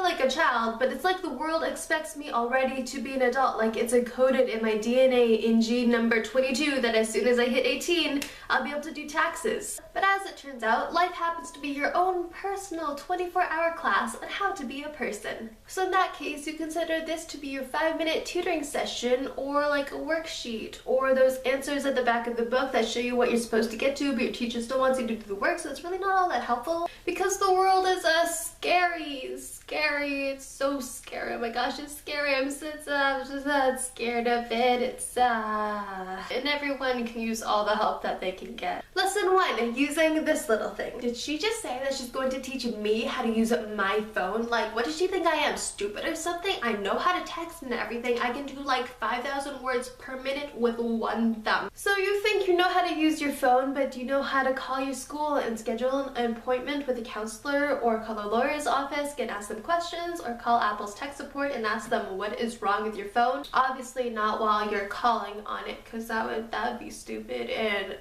like a child, but it's like the world expects me already to be an adult. Like it's encoded in my DNA in gene number 22 that as soon as I hit 18, I'll be able to do taxes. But as it turns out, life happens to be your own personal 24-hour class on how to be a person. So in that case, you consider this to be your 5-minute tutoring session, or like a worksheet, or those answers at the back of the book that show you what you're supposed to get to, but your teacher still wants you to do the work, so it's really not all that helpful. Because the world is scary. It's so scary. Oh my gosh, it's scary. I'm just scared of it. And everyone can use all the help that they can get. Lesson 1, using this little thing. Did she just say that she's going to teach me how to use my phone? Like, what does she think I am, stupid or something? I know how to text and everything. I can do like 5,000 words per minute with one thumb. So you think you know how to use your phone, but do you know how to call your school and schedule an appointment with a counselor, or call a lawyer's office and ask them questions, or call Apple's tech support and ask them what is wrong with your phone? Obviously not while you're calling on it, because that would be stupid and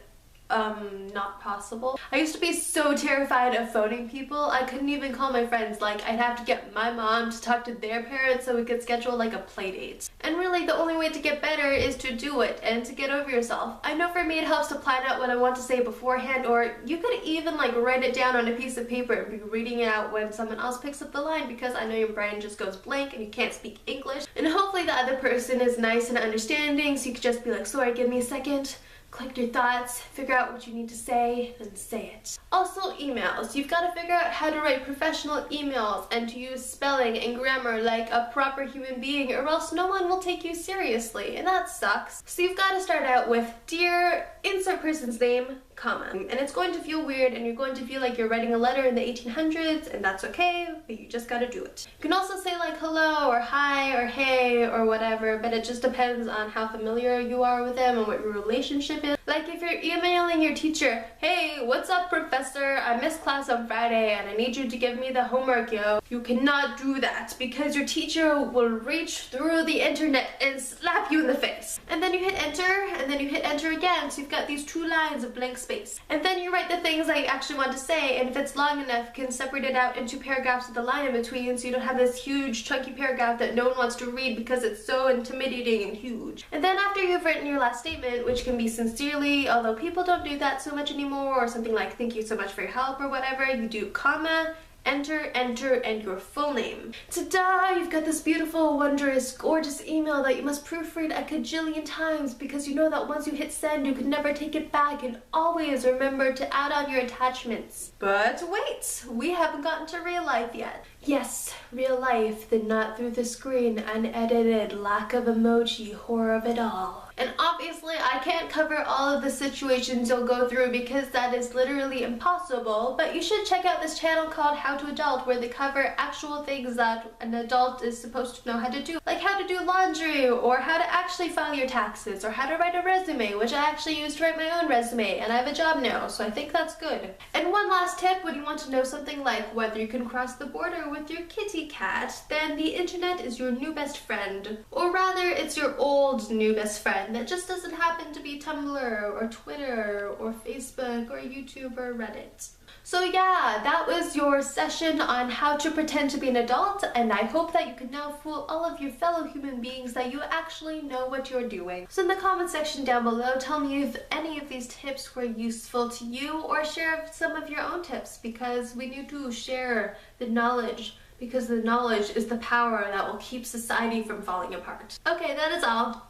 not possible. I used to be so terrified of phoning people. I couldn't even call my friends. Like, I'd have to get my mom to talk to their parents so we could schedule like a play date. And really the only way to get better is to do it and to get over yourself. I know for me it helps to plan out what I want to say beforehand, or you could even like write it down on a piece of paper and be reading it out when someone else picks up the line, because I know your brain just goes blank and you can't speak English. And hopefully the other person is nice and understanding, so you could just be like, sorry, give me a second. Collect your thoughts, figure out what you need to say, then say it. Also, emails. You've got to figure out how to write professional emails and to use spelling and grammar like a proper human being, or else no one will take you seriously, and that sucks. So you've got to start out with, dear insert person's name, comma. And it's going to feel weird, and you're going to feel like you're writing a letter in the 1800s, and that's okay, but you just gotta do it. You can also say like hello, or hi, or hey, or whatever, but it just depends on how familiar you are with them and what your relationship is. Like if you're emailing your teacher, hey, what's up professor, I missed class on Friday and I need you to give me the homework, yo. You cannot do that, because your teacher will reach through the internet and slap you in the face. And then you hit enter, and then you hit enter again, so you've got these 2 lines of blank space. And then you write the things that you actually want to say, and if it's long enough, you can separate it out into paragraphs with a line in between, so you don't have this huge chunky paragraph that no one wants to read because it's so intimidating and huge. And then after you've written your last statement, which can be sincerely, although people don't do that so much anymore, or something like thank you so much for your help or whatever, you do comma, enter, and your full name. Ta-da! You've got this beautiful, wondrous, gorgeous email that you must proofread a cajillion times, because you know that once you hit send, you can never take it back, and always remember to add on your attachments. But wait, we haven't gotten to real life yet. Yes, real life, the not through the screen, unedited, lack of emoji, horror of it all. And obviously I can't cover all of the situations you'll go through because that is literally impossible, but you should check out this channel called How to Adult, where they cover actual things that an adult is supposed to know how to do, like how to do laundry, or how to actually file your taxes, or how to write a resume, which I actually used to write my own resume, and I have a job now, so I think that's good. And one last tip, when you want to know something like whether you can cross the border with your kitty cat, then the internet is your new best friend. Or rather, it's your old new best friend that just doesn't happen to be Tumblr or Twitter or Facebook or YouTube or Reddit. So yeah, that was your session on how to pretend to be an adult, and I hope that you can now fool all of your fellow human beings that you actually know what you're doing. So in the comment section down below, tell me if any of these tips were useful to you, or share some of your own tips, because we need to share the knowledge, because the knowledge is the power that will keep society from falling apart. Okay, that is all.